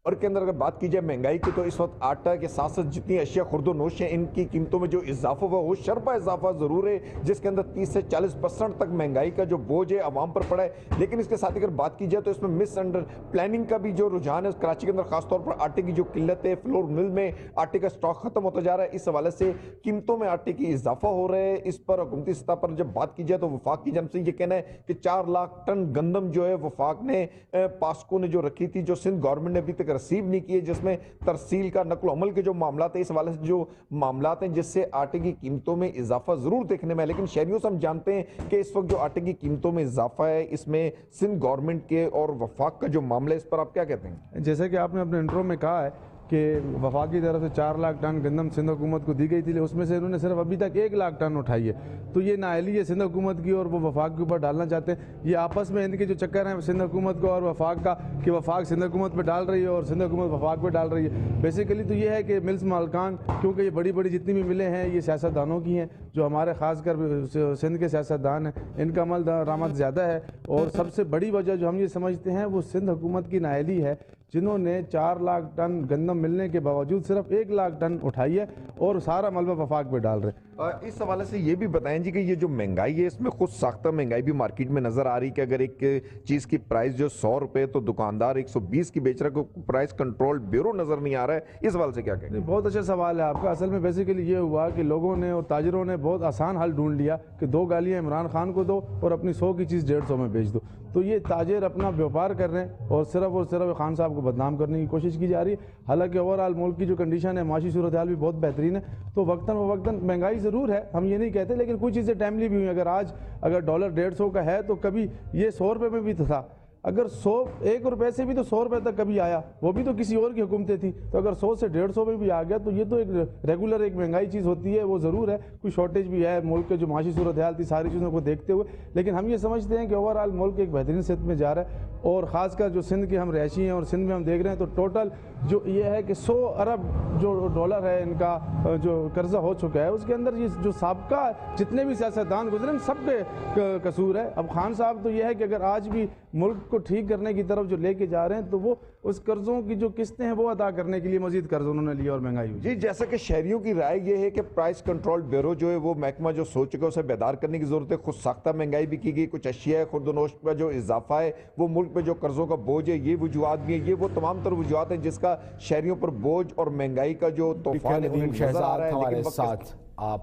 اور کے اندر اگر بات کی جائے مہنگائی کی تو اس وقت آٹا کے ساتھ ساتھ جتنی اشیاء خرد و نوش ہیں ان کی قیمتوں میں جو اضافہ ہوا وہ شرپا اضافہ ضرور ہے، جس کے اندر 30 سے 40% تک مہنگائی کا جو بوجھ ہے عوام پر پڑا ہے۔ لیکن اس کے ساتھ اگر بات کی جائے تو اس میں مس انڈر پلاننگ کا بھی جو رجحان ہے کراچی کے اندر خاص طور پر آٹے کی جو قلت ہے، فلور مل میں آٹے کا سٹاک ختم ہوتا جا رہا ہے، اس حوالے سے قیمتوں میں آٹے کی اضافہ ہو رہا ہے۔ اس پر حکومتی سطح پر جب بات کی جائے تو وفاق کی جانب سے یہ کہنا ہے کہ 4 لاکھ ٹن گندم جو ہے وفاق نے پاسکو نے جو رکھی تھی، جو سندھ گورنمنٹ نے ابھی تک ریسیو نہیں کی ہے، جس میں ترسیل کا نقل و حمل کے جو معاملات ہیں، اس حوالے سے جو معاملات ہیں جس سے آٹے کی قیمتوں میں اضافہ ضرور دیکھنے میں ہے۔ لیکن شہریوں سے ہم جانتے ہیں کہ اس وقت جو آٹے کی قیمتوں میں اضافہ ہے اس میں سندھ گورنمنٹ کے اور وفاق کا جو معاملہ ہے اس پر آپ کیا کہتے ہیں؟ جیسے کہ آپ نے اپنے انٹرو میں کہا ہے کہ وفاق کی طرف سے 4 لاکھ ٹن گندم سندھ حکومت کو دی گئی تھی، اس میں سے انہوں نے صرف ابھی تک 1 لاکھ ٹن اٹھائی ہے۔ تو یہ نااہلی ہے سندھ حکومت کی اور وہ وفاق کے اوپر ڈالنا چاہتے ہیں۔ یہ آپس میں ان کے جو چکر ہیں سندھ حکومت کو اور وفاق کا، کہ وفاق سندھ حکومت پہ ڈال رہی ہے اور سندھ حکومت وفاق پہ ڈال رہی ہے۔ بیسیکلی تو یہ ہے کہ ملز مالکان، کیونکہ یہ بڑی بڑی جتنی بھی ملیں ہیں یہ سیاستدانوں کی ہیں، جو ہمارے خاص کر سندھ کے سیاستدان ہیں، ان کا عمل درآمد زیادہ ہے۔ اور سب سے بڑی وجہ جو ہم یہ سمجھتے ہیں وہ سندھ حکومت کی نااہلی ہے، جنہوں نے 4 لاکھ ٹن گندم ملنے کے باوجود صرف 1 لاکھ ٹن اٹھائی ہے اور سارا ملبہ وفاق پہ ڈال رہے۔ اس حوالے سے یہ بھی بتائیں جی کہ یہ جو مہنگائی ہے اس میں خود ساختہ مہنگائی بھی مارکیٹ میں نظر آ رہی کہ اگر ایک چیز کی پرائس جو 100 روپے تو دکاندار 120 کی بیچ رہا ہے، پرائس کنٹرول بیورو نظر نہیں آ رہا ہے، اس حوالے سے کیا کہیں گے؟ بہت اچھا سوال ہے آپ کا۔ اصل میں بیسیکلی یہ ہوا کہ لوگوں نے اور تاجروں نے بہت آسان حل ڈھونڈ لیا کہ 2 گالیاں عمران خان کو دو اور اپنی 100 کی چیز 150 میں بیچ دو۔ تو یہ تاجر اپنا بیوپار کر رہے ہیں اور صرف خان صاحب کو بدنام کرنے کی کوشش کی جا رہی ہے۔ حالانکہ اوورآل ملک کی جو کنڈیشن ہے، معاشی صورتحال بھی بہت بہترین ہے۔ تو وقتاً فوقتاً مہنگائی ضرور ہے، ہم یہ نہیں کہتے، لیکن کچھ چیزیں ٹائملی بھی ہوئی۔ اگر ڈالر 150 کا ہے تو کبھی یہ 100 روپے میں بھی تھا۔ اگر 1 روپے سے بھی تو 100 روپے تک کبھی آیا، وہ بھی تو کسی اور کی حکومتیں تھی۔ تو اگر 100 سے 150 میں بھی آ گیا تو یہ تو ایک ریگولر ایک مہنگائی چیز ہوتی ہے، وہ ضرور ہے۔ کوئی شارٹیج بھی ہے ملک کے جو معاشی صورتحال تھی، ساری چیزوں کو دیکھتے ہوئے، لیکن ہم یہ سمجھتے ہیں کہ اوورآل ملک ایک بہترین سطح میں جا رہا ہے۔ اور خاص کر جو سندھ کے ہم رہائشی ہیں اور سندھ میں ہم دیکھ رہے ہیں تو ٹوٹل جو یہ ہے کہ 100 ارب جو ڈالر ہے ان کا جو قرضہ ہو چکا ہے، اس کے اندر یہ جو سابقہ جتنے بھی سیاستدان گزرے ہیں سب کے قصور ہے۔ اب خان صاحب تو یہ ہے کہ اگر آج بھی ملک کو ٹھیک کرنے کی طرف جو لے کے جا رہے ہیں تو وہ اس قرضوں کی جو قسطیں ہیں وہ ادا کرنے کے لیے مزید قرض انہوں نے لیا اور مہنگائی ہوئی۔ جی، جیسا کہ شہریوں کی رائے یہ ہے کہ پرائس کنٹرول بیورو جو ہے وہ محکمہ جو سوچ چکا ہے اسے بیدار کرنے کی ضرورت ہے۔ خود ساختہ مہنگائی بھی کی گئی، کچھ اشیاء خرد و نوشت کا جو اضافہ ہے وہ ملک پہ جو قرضوں کا بوجھ ہے، یہ وجوہات بھی ہیں، یہ وہ تمام تر وجوہات ہیں جس کا شہریوں پر بوجھ اور مہنگائی کا جو طوفان ہے ندیم نظر آ رہا ہے۔ شہزاد ہمارے لیکن ساتھ آپ